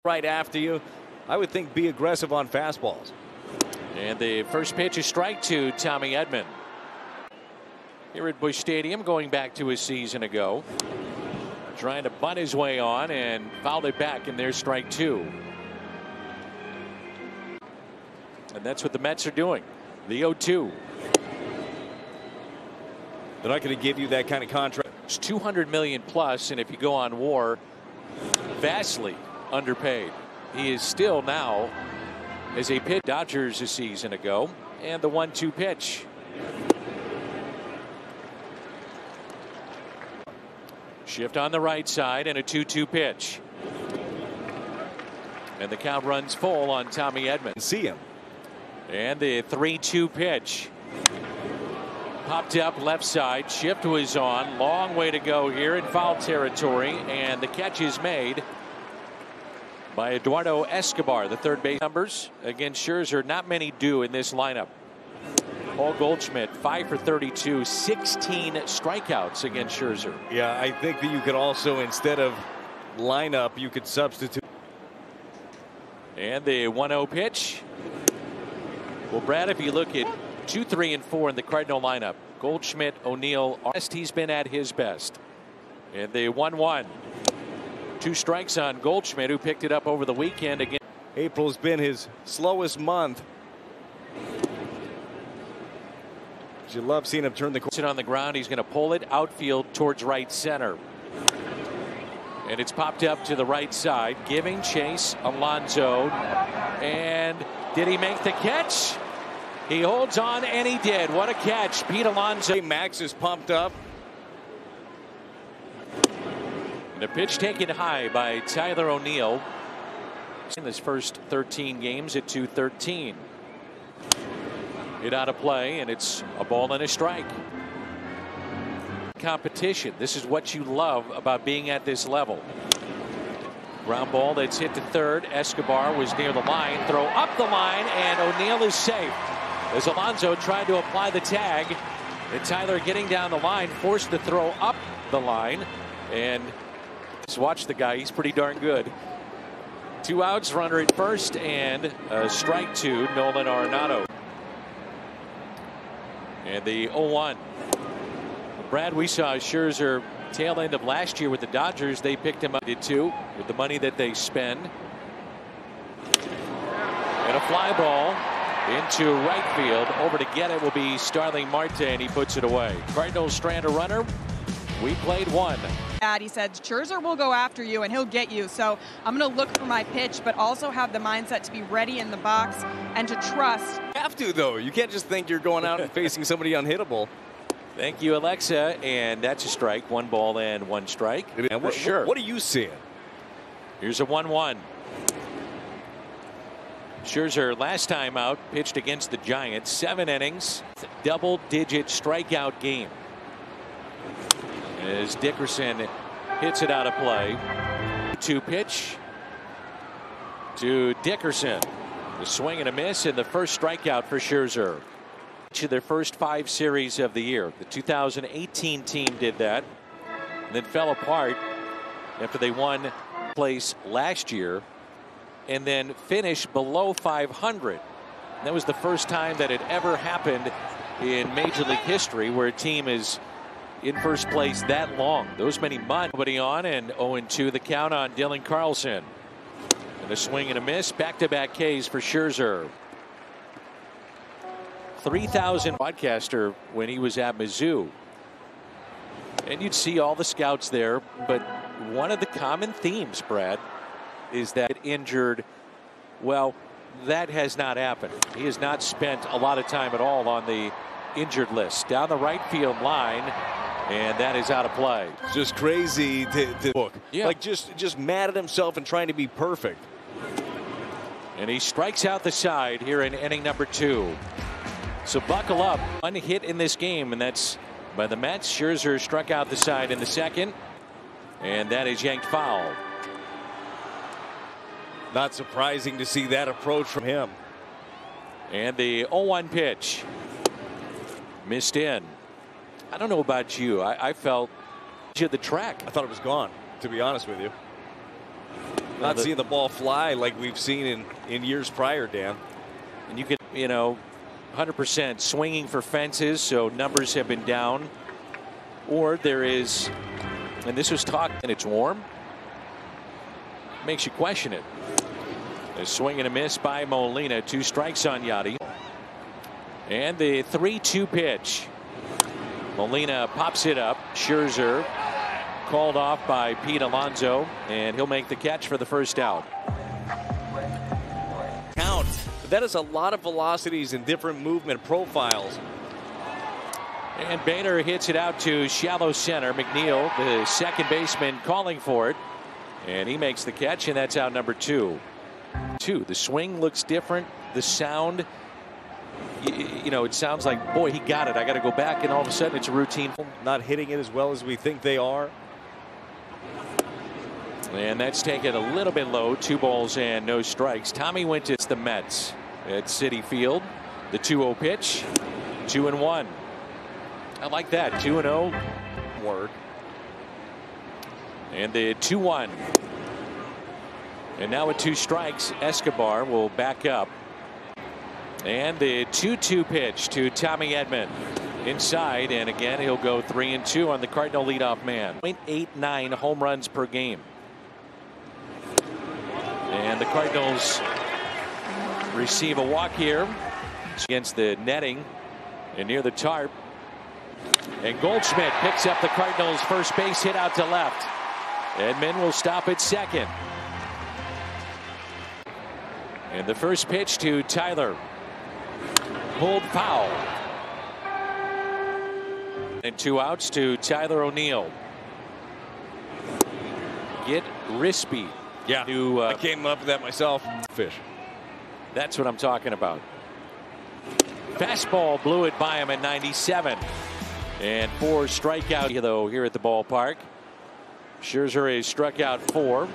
right after you. I would think be aggressive on fastballs. And the first pitch is strike to Tommy Edman. Here at Busch Stadium, going back to a season ago. Trying to bunt his way on and fouled it back, and there's strike two. And that's what the Mets are doing. The 0-2. They're not going to give you that kind of contract. It's $200 million plus, and if you go on WAR, vastly underpaid. He is still now as a pitch. Dodgers a season ago, and the 1-2 pitch. Shift on the right side and a 2-2 pitch. And the count runs full on Tommy Edman. See him. And the 3-2 pitch. Popped up left side. Shift was on. Long way to go here in foul territory. And the catch is made by Eduardo Escobar, the third base. Numbers against Scherzer, not many do in this lineup. Paul Goldschmidt 5 for 32, 16 strikeouts against Scherzer. Yeah, I think that you could also, instead of lineup, you could substitute. And the 1-0 pitch. Well, Brad, if you look at 2, 3, and 4 in the Cardinal lineup, Goldschmidt, O'Neill, he's been at his best. And the 1-1. 2 strikes on Goldschmidt, who picked it up over the weekend again. April's been his slowest month. You love seeing him turn the corner. On the ground, he's going to pull it outfield towards right center. And it's popped up to the right side, giving chase Alonso. And did he make the catch? He holds on, and he did. What a catch. Pete Alonso. Max is pumped up. And a pitch taken high by Tyler O'Neill in his first 13 games at 213. Hit out of play, and it's a ball and a strike. Competition. This is what you love about being at this level. Ground ball that's hit to third. Escobar was near the line. Throw up the line, and O'Neill is safe. As Alonso tried to apply the tag, and Tyler getting down the line, forced to throw up the line. And just watch the guy. He's pretty darn good. 2 outs, runner at first, and a strike to Nolan Arenado. And the 0-1. Brad, we saw Scherzer tail end of last year with the Dodgers. They picked him up, did too, with the money that they spend. And a fly ball into right field. Over to get it will be Starling Marte, and he puts it away. Cardinals strand a runner. We played one. He said Scherzer will go after you and he'll get you, so I'm going to look for my pitch, but also have the mindset to be ready in the box and to trust. You have to, though. You can't just think you're going out and facing somebody unhittable. Thank you, Alexa, and that's a strike. 1 ball and 1 strike. And what are you seeing? Here's a 1-1. Scherzer last time out pitched against the Giants, 7 innings, double-digit strikeout game. As Dickerson hits it out of play. 2 pitch to Dickerson. The swing and a miss, and the first strikeout for Scherzer. To their first 5 series of the year. The 2018 team did that, and then fell apart after they won place last year, and then finished below 500. And that was the first time that it ever happened in Major League history where a team is in first place that long. Those many months. Nobody on, and 0-2 the count on Dylan Carlson. And a swing and a miss. Back-to-back Ks for Scherzer. 3,000 broadcaster when he was at Mizzou. And you'd see all the scouts there, but one of the common themes, Brad, is that injured. Well, that has not happened. He has not spent a lot of time at all on the injured list. Down the right field line, and that is out of play. It's just crazy to book. Yeah. Like just mad at himself and trying to be perfect. And he strikes out the side here in inning number 2. So buckle up. 1 hit in this game, and that's by the Mets. Scherzer struck out the side in the second, and that is yanked foul. Not surprising to see that approach from him. And the 0-1 pitch. Missed in. I don't know about you. I felt the track. I thought it was gone, to be honest with you. Not seeing the ball fly like we've seen in years prior, Dan. And you could, 100% swinging for fences, so numbers have been down. Or there is, and this was talked, and it's warm. Makes you question it. A swing and a miss by Molina. 2 strikes on Yachty. And the 3-2 pitch. Molina pops it up. Scherzer called off by Pete Alonso, and he'll make the catch for the first out. Count. That is a lot of velocities and different movement profiles. And Bader hits it out to shallow center. McNeil, the second baseman, calling for it. And he makes the catch, and that's out number 2. The swing looks different. The sound, it sounds like, boy, he got it. I got to go back, and all of a sudden it's a routine. Not hitting it as well as we think they are. And that's taken a little bit low. 2 balls and no strikes. Tommy went to the Mets at Citi Field. The 2-0 pitch. 2-1. I like that. 2-0. Word. And the 2-1. And now with 2 strikes, Escobar will back up. And the 2-2 pitch to Tommy Edman. Inside, and again he'll go 3-2 on the Cardinal leadoff man. 0.89 home runs per game. And the Cardinals receive a walk here against the netting and near the tarp. And Goldschmidt picks up the Cardinals' first base hit out to left. Edman will stop at second. And the first pitch to Tyler. Pulled foul. And 2 outs to Tyler O'Neill. Get Rispy. Yeah, I came up with that myself. Fish. That's what I'm talking about. Fastball blew it by him at 97. And 4 strikeouts though here at the ballpark. Scherzer has struck out 4.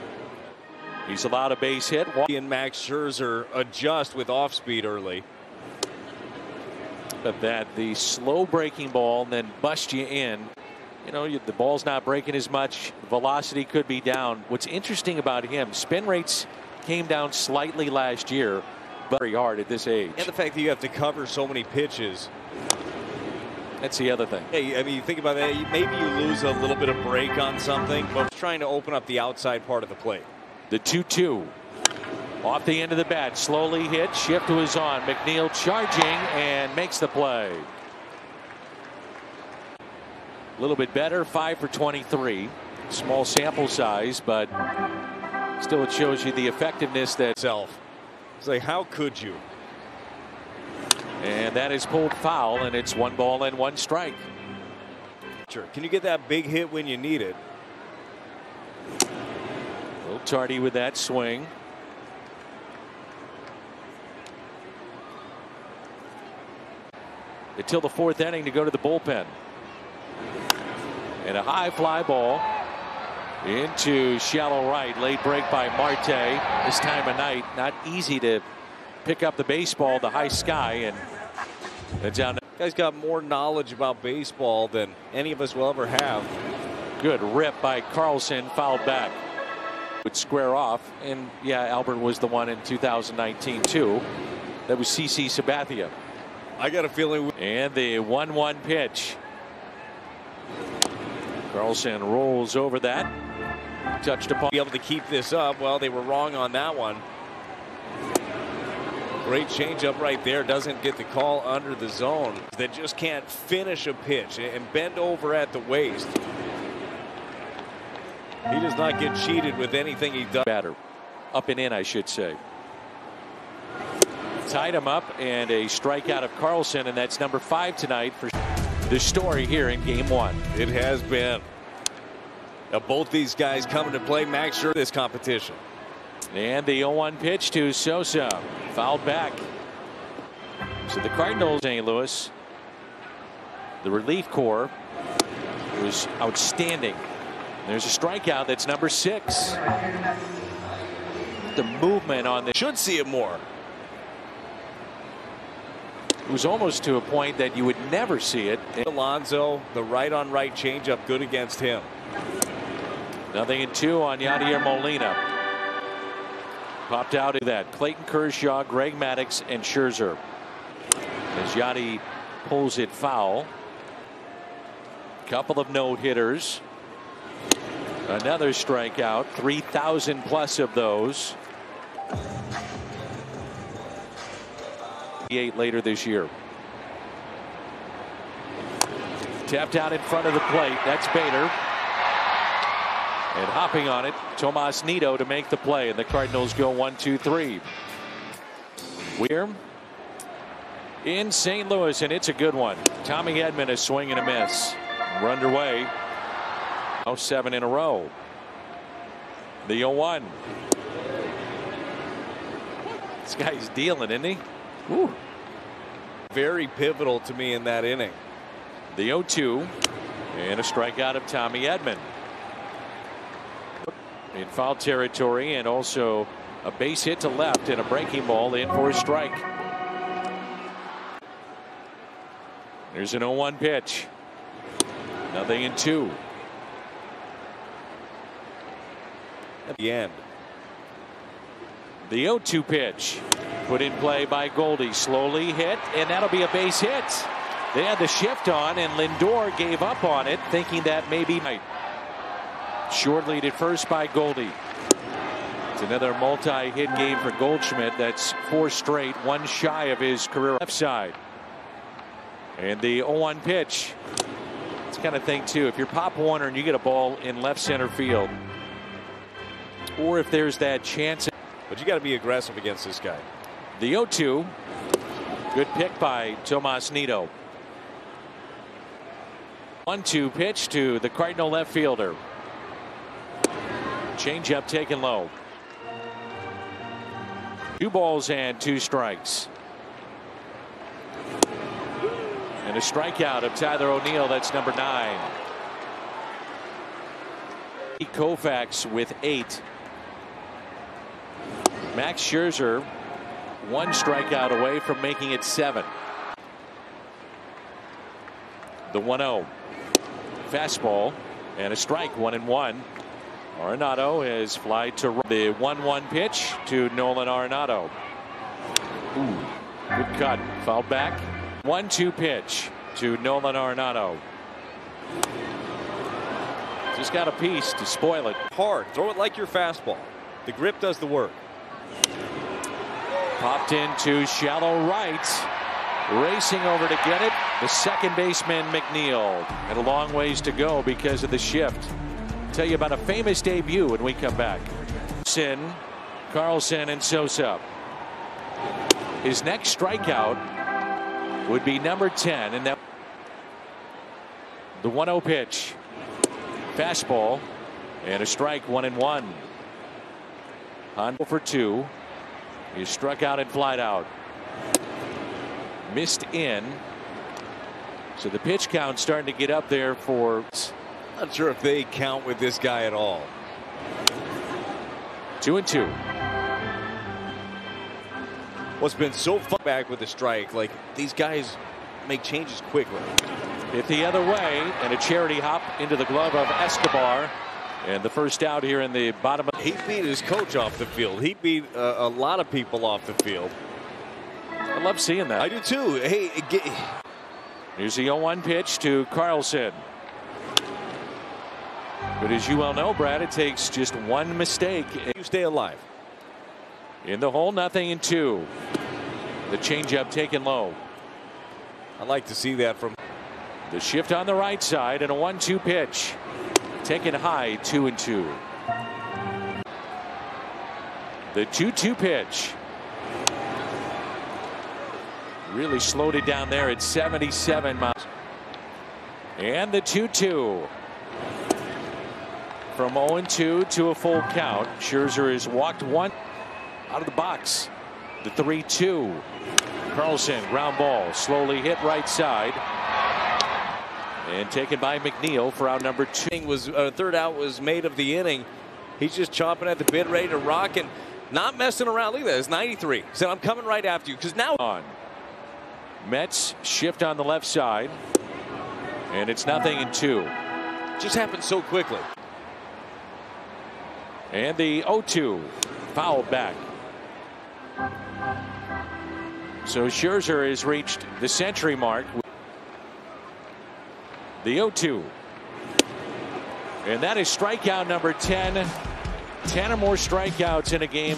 He's allowed a base hit. And Max Scherzer adjust with off speed early. But that the slow breaking ball and then bust you in. The ball's not breaking as much. Velocity could be down. What's interesting about him, spin rates came down slightly last year, but very hard at this age. And the fact that you have to cover so many pitches. That's the other thing. Hey, I mean, you think about that. Maybe you lose a little bit of break on something, but trying to open up the outside part of the plate. The 2-2. Off the end of the bat, slowly hit, shift was on. McNeil charging and makes the play. A little bit better, 5 for 23. Small sample size, but still it shows you the effectiveness that self. It's like, how could you? And that is pulled foul, and it's 1 ball and 1 strike. Sure. Can you get that big hit when you need it? A little tardy with that swing. Until the 4th inning to go to the bullpen. And a high fly ball into shallow right. Late break by Marte. This time of night, not easy to pick up the baseball, the high sky, and it's down. Guy's got more knowledge about baseball than any of us will ever have. Good rip by Carlson, fouled back. Would square off, and yeah, Albert was the one in 2019 too. That was CC Sabathia. I got a feeling. And the 1-1 pitch. Carlson rolls over that. Touched upon. Be able to keep this up. Well, they were wrong on that one. Great changeup right there. Doesn't get the call under the zone. That just can't finish a pitch and bend over at the waist. He does not get cheated with anything he does. Batter. Up and in, I should say. Tied him up, and a strikeout of Carlson, and that's number 5 tonight for the story here in game 1. It has been. Now both these guys coming to play Max Scherzer this competition. And the 0-1 pitch to Sosa, fouled back. So the Cardinals, St. Louis, the relief corps was outstanding. There's a strikeout. That's number 6. The movement on the should see it more. It was almost to a point that you would never see it. Alonso, the right-on-right changeup, good against him. 0-2 on Yadier Molina. Popped out of that. Clayton Kershaw, Greg Maddux, and Scherzer. As Yachty pulls it foul. Couple of no-hitters. Another strikeout. 3,000 plus of those. 8 later this year. Tapped out in front of the plate. That's Bader. And hopping on it, Tomas Nido to make the play. And the Cardinals go 1-2-3. We're in St. Louis, and it's a good one. Tommy Edman, a swing and a miss. We're underway. Now 7 in a row. The 0-1. This guy's dealing, isn't he? Woo. Very pivotal to me in that inning. The 0-2. And a strikeout of Tommy Edman. In foul territory, and also a base hit to left and a breaking ball in for a strike. There's an 0-1 pitch. 0-2. At the end. The 0-2 pitch put in play by Goldie, slowly hit, and that'll be a base hit. They had the shift on, and Lindor gave up on it, thinking that maybe might. Short lead at first by Goldie. It's another multi-hit game for Goldschmidt. That's 4 straight, 1 shy of his career left side. And the 0-1 pitch. It's kind of thing too. If you're Pop Warner and you get a ball in left center field, or if there's that chance. But you got to be aggressive against this guy. The 0-2. Good pick by Tomas Nido. 1-2 pitch to the Cardinal left fielder. Changeup taken low. 2 balls and 2 strikes. And a strikeout of Tyler O'Neill. That's number 9. Koufax with 8. Max Scherzer 1 strikeout away from making it 7. The 1-0. Fastball and a strike, 1-1. Arenado has fly to the 1-1 pitch to Nolan Arenado. Ooh, good cut. Foul back. 1-2 pitch to Nolan Arenado. Just got a piece to spoil it. Hard. Throw it like your fastball. The grip does the work. Popped into shallow right. Racing over to get it. The second baseman McNeil. And a long ways to go because of the shift. Tell you about a famous debut when we come back. Carlson and Sosa. His next strikeout would be number 10, and that the 1-0 pitch. Fastball and a strike, 1-1. On for 2. He struck out and flied out. Missed in. So the pitch count starting to get up there for. Not sure if they count with this guy at all. 2-2. What's been so fun back with the strike, like these guys make changes quickly. Hit the other way, and a charity hop into the glove of Escobar. And the first out here in the bottom of. He beat his coach off the field. He beat a lot of people off the field. I love seeing that. I do too. Hey, here's the 0-1 pitch to Carlson. But as you well know, Brad, it takes just one mistake. You stay alive. In the hole, 0-2. The changeup taken low. I like to see that from. The shift on the right side and a 1-2 pitch. Taken high, 2-2. The 2-2 pitch. Really slowed it down there at 77 miles. And the 2-2. From 0-2 to a full count. Scherzer has walked 1 out of the box. The 3-2. Carlson, ground ball, slowly hit right side. And taken by McNeil for out number 2. Third out was made of the inning. He's just chomping at the bit, ready to rock and not messing around. Look at that. It's 93. So I'm coming right after you because now. On. Mets shift on the left side. And it's 0-2. Just happened so quickly. And the 0-2. Fouled back. So Scherzer has reached the century mark. The 0-2. And that is strikeout number 10. 10 or more strikeouts in a game.